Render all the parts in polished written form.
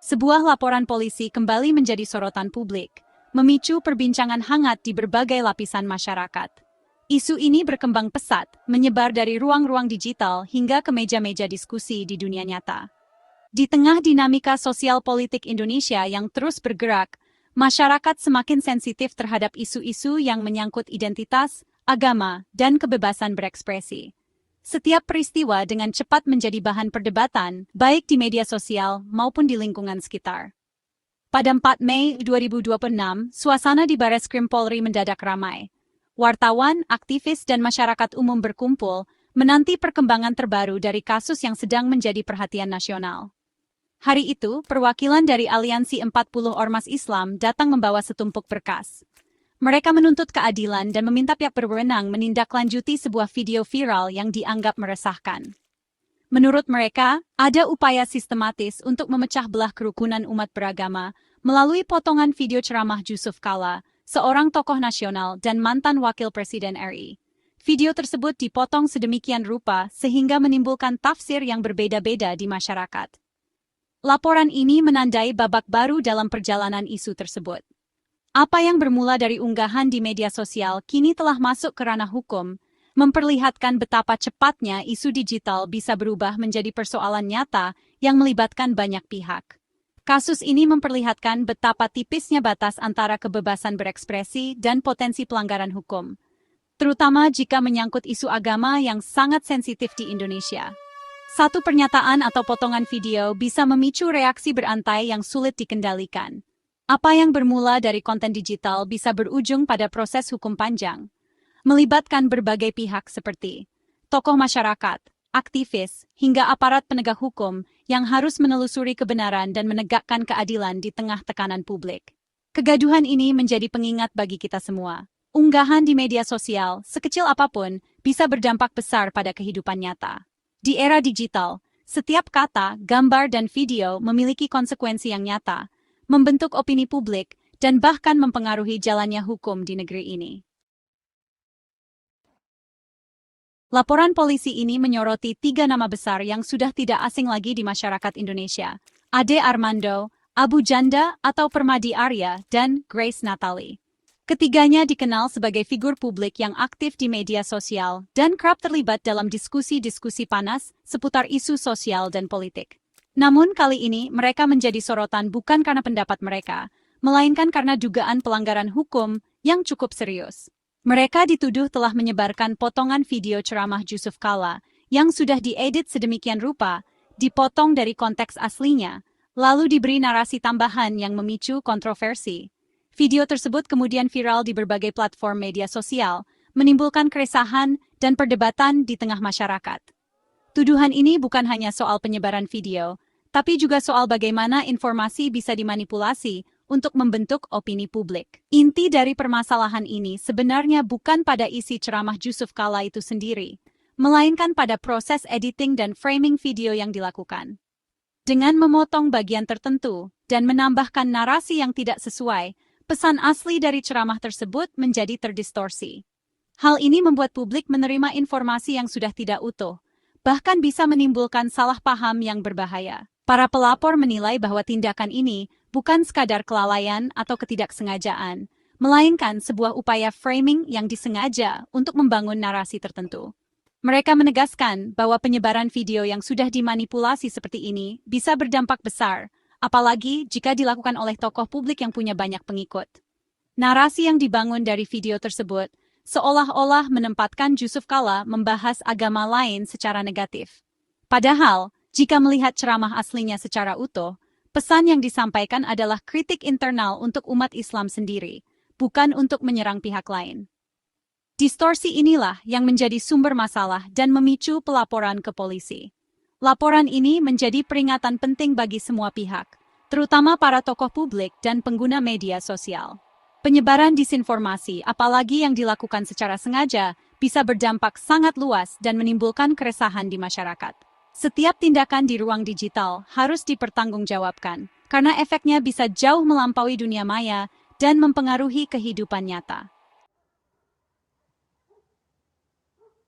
Sebuah laporan polisi kembali menjadi sorotan publik, memicu perbincangan hangat di berbagai lapisan masyarakat. Isu ini berkembang pesat, menyebar dari ruang-ruang digital hingga ke meja-meja diskusi di dunia nyata. Di tengah dinamika sosial politik Indonesia yang terus bergerak, masyarakat semakin sensitif terhadap isu-isu yang menyangkut identitas, agama, dan kebebasan berekspresi. Setiap peristiwa dengan cepat menjadi bahan perdebatan, baik di media sosial maupun di lingkungan sekitar. Pada 4 Mei 2026, suasana di Bareskrim Polri mendadak ramai. Wartawan, aktivis, dan masyarakat umum berkumpul menanti perkembangan terbaru dari kasus yang sedang menjadi perhatian nasional. Hari itu, perwakilan dari Aliansi 40 Ormas Islam datang membawa setumpuk berkas. Mereka menuntut keadilan dan meminta pihak berwenang menindaklanjuti sebuah video viral yang dianggap meresahkan. Menurut mereka, ada upaya sistematis untuk memecah belah kerukunan umat beragama melalui potongan video ceramah Yusuf Kalla, seorang tokoh nasional dan mantan wakil presiden RI. Video tersebut dipotong sedemikian rupa sehingga menimbulkan tafsir yang berbeda-beda di masyarakat. Laporan ini menandai babak baru dalam perjalanan isu tersebut. Apa yang bermula dari unggahan di media sosial kini telah masuk ke ranah hukum, memperlihatkan betapa cepatnya isu digital bisa berubah menjadi persoalan nyata yang melibatkan banyak pihak. Kasus ini memperlihatkan betapa tipisnya batas antara kebebasan berekspresi dan potensi pelanggaran hukum, terutama jika menyangkut isu agama yang sangat sensitif di Indonesia. Satu pernyataan atau potongan video bisa memicu reaksi berantai yang sulit dikendalikan. Apa yang bermula dari konten digital bisa berujung pada proses hukum panjang, melibatkan berbagai pihak seperti tokoh masyarakat, aktivis, hingga aparat penegak hukum yang harus menelusuri kebenaran dan menegakkan keadilan di tengah tekanan publik. Kegaduhan ini menjadi pengingat bagi kita semua. Unggahan di media sosial, sekecil apapun, bisa berdampak besar pada kehidupan nyata. Di era digital, setiap kata, gambar, dan video memiliki konsekuensi yang nyata, membentuk opini publik, dan bahkan mempengaruhi jalannya hukum di negeri ini. Laporan polisi ini menyoroti 3 nama besar yang sudah tidak asing lagi di masyarakat Indonesia: Ade Armando, Abu Janda atau Permadi Arya, dan Grace Natali. Ketiganya dikenal sebagai figur publik yang aktif di media sosial dan kerap terlibat dalam diskusi-diskusi panas seputar isu sosial dan politik. Namun kali ini mereka menjadi sorotan bukan karena pendapat mereka, melainkan karena dugaan pelanggaran hukum yang cukup serius. Mereka dituduh telah menyebarkan potongan video ceramah Yusuf Kalla yang sudah diedit sedemikian rupa, dipotong dari konteks aslinya, lalu diberi narasi tambahan yang memicu kontroversi. Video tersebut kemudian viral di berbagai platform media sosial, menimbulkan keresahan dan perdebatan di tengah masyarakat. Tuduhan ini bukan hanya soal penyebaran video, tapi juga soal bagaimana informasi bisa dimanipulasi untuk membentuk opini publik. Inti dari permasalahan ini sebenarnya bukan pada isi ceramah Yusuf Kalla itu sendiri, melainkan pada proses editing dan framing video yang dilakukan. Dengan memotong bagian tertentu dan menambahkan narasi yang tidak sesuai, pesan asli dari ceramah tersebut menjadi terdistorsi. Hal ini membuat publik menerima informasi yang sudah tidak utuh, bahkan bisa menimbulkan salah paham yang berbahaya. Para pelapor menilai bahwa tindakan ini bukan sekadar kelalaian atau ketidaksengajaan, melainkan sebuah upaya framing yang disengaja untuk membangun narasi tertentu. Mereka menegaskan bahwa penyebaran video yang sudah dimanipulasi seperti ini bisa berdampak besar, apalagi jika dilakukan oleh tokoh publik yang punya banyak pengikut. Narasi yang dibangun dari video tersebut seolah-olah menempatkan Yusuf Kalla membahas agama lain secara negatif. Padahal, jika melihat ceramah aslinya secara utuh, pesan yang disampaikan adalah kritik internal untuk umat Islam sendiri, bukan untuk menyerang pihak lain. Distorsi inilah yang menjadi sumber masalah dan memicu pelaporan ke polisi. Laporan ini menjadi peringatan penting bagi semua pihak, terutama para tokoh publik dan pengguna media sosial. Penyebaran disinformasi, apalagi yang dilakukan secara sengaja, bisa berdampak sangat luas dan menimbulkan keresahan di masyarakat. Setiap tindakan di ruang digital harus dipertanggungjawabkan, karena efeknya bisa jauh melampaui dunia maya dan mempengaruhi kehidupan nyata.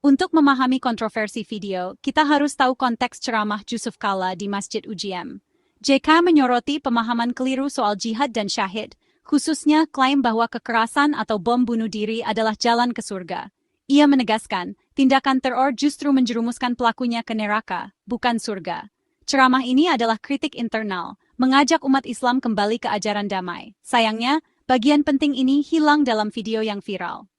Untuk memahami kontroversi video, kita harus tahu konteks ceramah Yusuf Kalla di Masjid UGM. JK menyoroti pemahaman keliru soal jihad dan syahid, khususnya klaim bahwa kekerasan atau bom bunuh diri adalah jalan ke surga. Ia menegaskan, tindakan teror justru menjerumuskan pelakunya ke neraka, bukan surga. Ceramah ini adalah kritik internal, mengajak umat Islam kembali ke ajaran damai. Sayangnya, bagian penting ini hilang dalam video yang viral.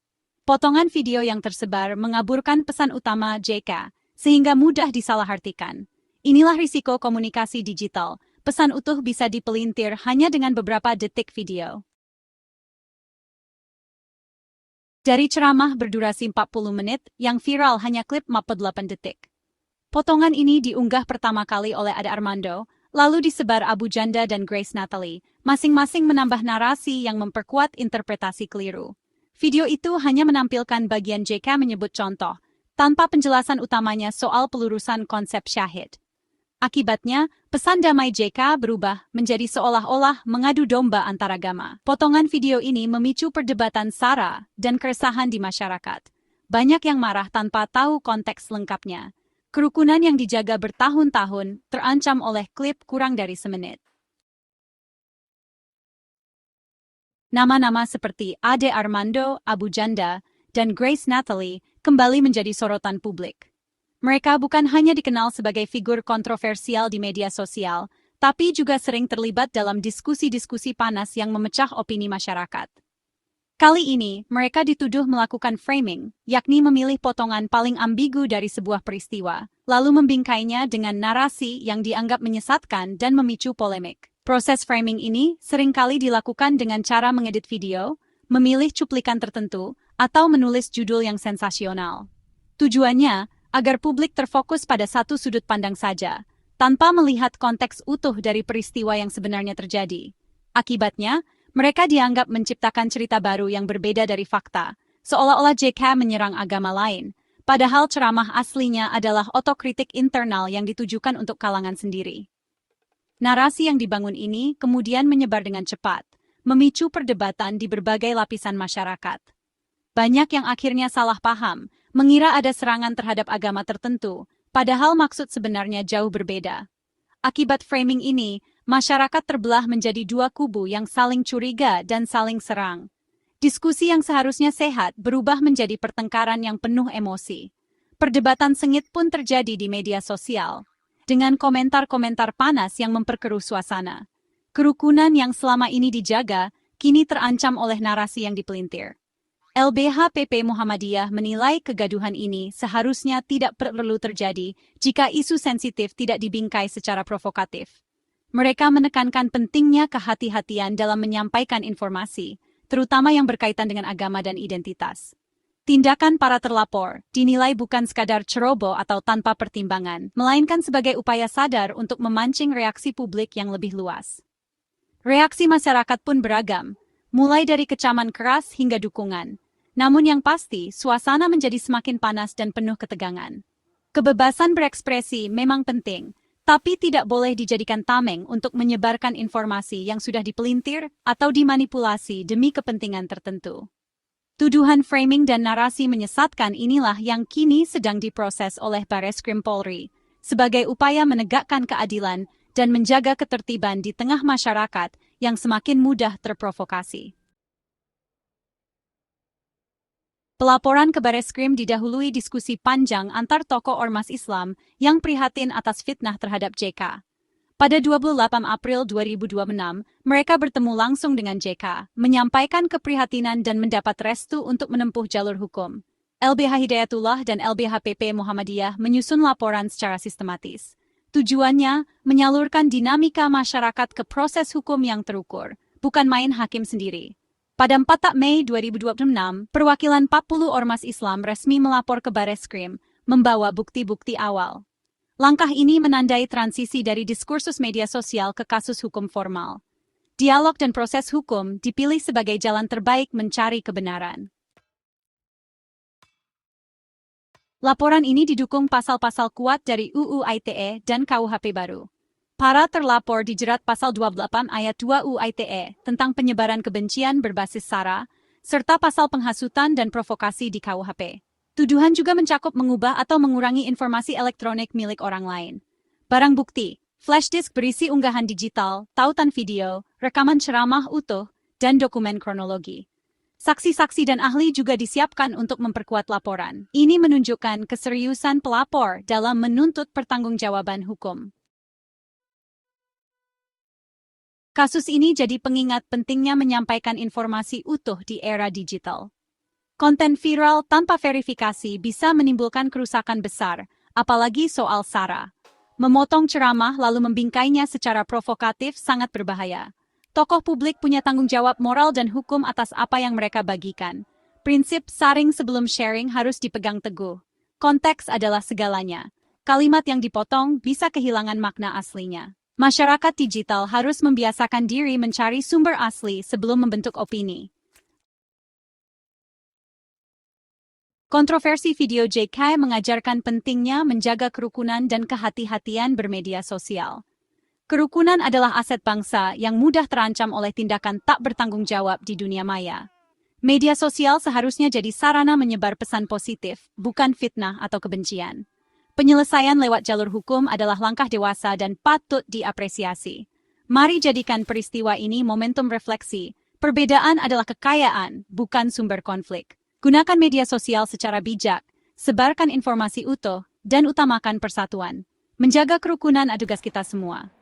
Potongan video yang tersebar mengaburkan pesan utama JK, sehingga mudah disalahartikan. Inilah risiko komunikasi digital. Pesan utuh bisa dipelintir hanya dengan beberapa detik video. Dari ceramah berdurasi 40 menit, yang viral hanya klip 48 detik. Potongan ini diunggah pertama kali oleh Ade Armando, lalu disebar Abu Janda dan Grace Natalie, masing-masing menambah narasi yang memperkuat interpretasi keliru. Video itu hanya menampilkan bagian JK menyebut contoh, tanpa penjelasan utamanya soal pelurusan konsep syahid. Akibatnya, pesan damai JK berubah menjadi seolah-olah mengadu domba antaragama. Potongan video ini memicu perdebatan sara dan keresahan di masyarakat. Banyak yang marah tanpa tahu konteks lengkapnya. Kerukunan yang dijaga bertahun-tahun terancam oleh klip kurang dari semenit. Nama-nama seperti Ade Armando, Abu Janda, dan Grace Natalie kembali menjadi sorotan publik. Mereka bukan hanya dikenal sebagai figur kontroversial di media sosial, tapi juga sering terlibat dalam diskusi-diskusi panas yang memecah opini masyarakat. Kali ini, mereka dituduh melakukan framing, yakni memilih potongan paling ambigu dari sebuah peristiwa, lalu membingkainya dengan narasi yang dianggap menyesatkan dan memicu polemik. Proses framing ini seringkali dilakukan dengan cara mengedit video, memilih cuplikan tertentu, atau menulis judul yang sensasional. Tujuannya, agar publik terfokus pada satu sudut pandang saja, tanpa melihat konteks utuh dari peristiwa yang sebenarnya terjadi. Akibatnya, mereka dianggap menciptakan cerita baru yang berbeda dari fakta, seolah-olah JK menyerang agama lain, padahal ceramah aslinya adalah otokritik internal yang ditujukan untuk kalangan sendiri. Narasi yang dibangun ini kemudian menyebar dengan cepat, memicu perdebatan di berbagai lapisan masyarakat. Banyak yang akhirnya salah paham, mengira ada serangan terhadap agama tertentu, padahal maksud sebenarnya jauh berbeda. Akibat framing ini, masyarakat terbelah menjadi dua kubu yang saling curiga dan saling serang. Diskusi yang seharusnya sehat berubah menjadi pertengkaran yang penuh emosi. Perdebatan sengit pun terjadi di media sosial, dengan komentar-komentar panas yang memperkeruh suasana. Kerukunan yang selama ini dijaga, kini terancam oleh narasi yang dipelintir. LBH-PP Muhammadiyah menilai kegaduhan ini seharusnya tidak perlu terjadi jika isu sensitif tidak dibingkai secara provokatif. Mereka menekankan pentingnya kehati-hatian dalam menyampaikan informasi, terutama yang berkaitan dengan agama dan identitas. Tindakan para terlapor dinilai bukan sekadar ceroboh atau tanpa pertimbangan, melainkan sebagai upaya sadar untuk memancing reaksi publik yang lebih luas. Reaksi masyarakat pun beragam, mulai dari kecaman keras hingga dukungan. Namun yang pasti, suasana menjadi semakin panas dan penuh ketegangan. Kebebasan berekspresi memang penting, tapi tidak boleh dijadikan tameng untuk menyebarkan informasi yang sudah dipelintir atau dimanipulasi demi kepentingan tertentu. Tuduhan framing dan narasi menyesatkan inilah yang kini sedang diproses oleh Bareskrim Polri, sebagai upaya menegakkan keadilan dan menjaga ketertiban di tengah masyarakat yang semakin mudah terprovokasi. Pelaporan ke Bareskrim didahului diskusi panjang antar tokoh ormas Islam yang prihatin atas fitnah terhadap JK. Pada 28 April 2026, mereka bertemu langsung dengan JK, menyampaikan keprihatinan dan mendapat restu untuk menempuh jalur hukum. LBH Hidayatullah dan LBH-PP Muhammadiyah menyusun laporan secara sistematis. Tujuannya, menyalurkan dinamika masyarakat ke proses hukum yang terukur, bukan main hakim sendiri. Pada 4 Mei 2026, perwakilan 40 ormas Islam resmi melapor ke Bareskrim, membawa bukti-bukti awal. Langkah ini menandai transisi dari diskursus media sosial ke kasus hukum formal. Dialog dan proses hukum dipilih sebagai jalan terbaik mencari kebenaran. Laporan ini didukung pasal-pasal kuat dari UU ITE dan KUHP baru. Para terlapor dijerat pasal 28 ayat 2 UU ITE tentang penyebaran kebencian berbasis SARA, serta pasal penghasutan dan provokasi di KUHP. Tuduhan juga mencakup mengubah atau mengurangi informasi elektronik milik orang lain. Barang bukti, Flash disk berisi unggahan digital, tautan video, rekaman ceramah utuh, dan dokumen kronologi. Saksi-saksi dan ahli juga disiapkan untuk memperkuat laporan. Ini menunjukkan keseriusan pelapor dalam menuntut pertanggungjawaban hukum. Kasus ini jadi pengingat pentingnya menyampaikan informasi utuh di era digital. Konten viral tanpa verifikasi bisa menimbulkan kerusakan besar, apalagi soal SARA. Memotong ceramah lalu membingkainya secara provokatif sangat berbahaya. Tokoh publik punya tanggung jawab moral dan hukum atas apa yang mereka bagikan. Prinsip saring sebelum sharing harus dipegang teguh. Konteks adalah segalanya. Kalimat yang dipotong bisa kehilangan makna aslinya. Masyarakat digital harus membiasakan diri mencari sumber asli sebelum membentuk opini. Kontroversi video JK mengajarkan pentingnya menjaga kerukunan dan kehati-hatian bermedia sosial. Kerukunan adalah aset bangsa yang mudah terancam oleh tindakan tak bertanggung jawab di dunia maya. Media sosial seharusnya jadi sarana menyebar pesan positif, bukan fitnah atau kebencian. Penyelesaian lewat jalur hukum adalah langkah dewasa dan patut diapresiasi. Mari jadikan peristiwa ini momentum refleksi. Perbedaan adalah kekayaan, bukan sumber konflik. Gunakan media sosial secara bijak, sebarkan informasi utuh, dan utamakan persatuan. Menjaga kerukunan adalah tugas kita semua.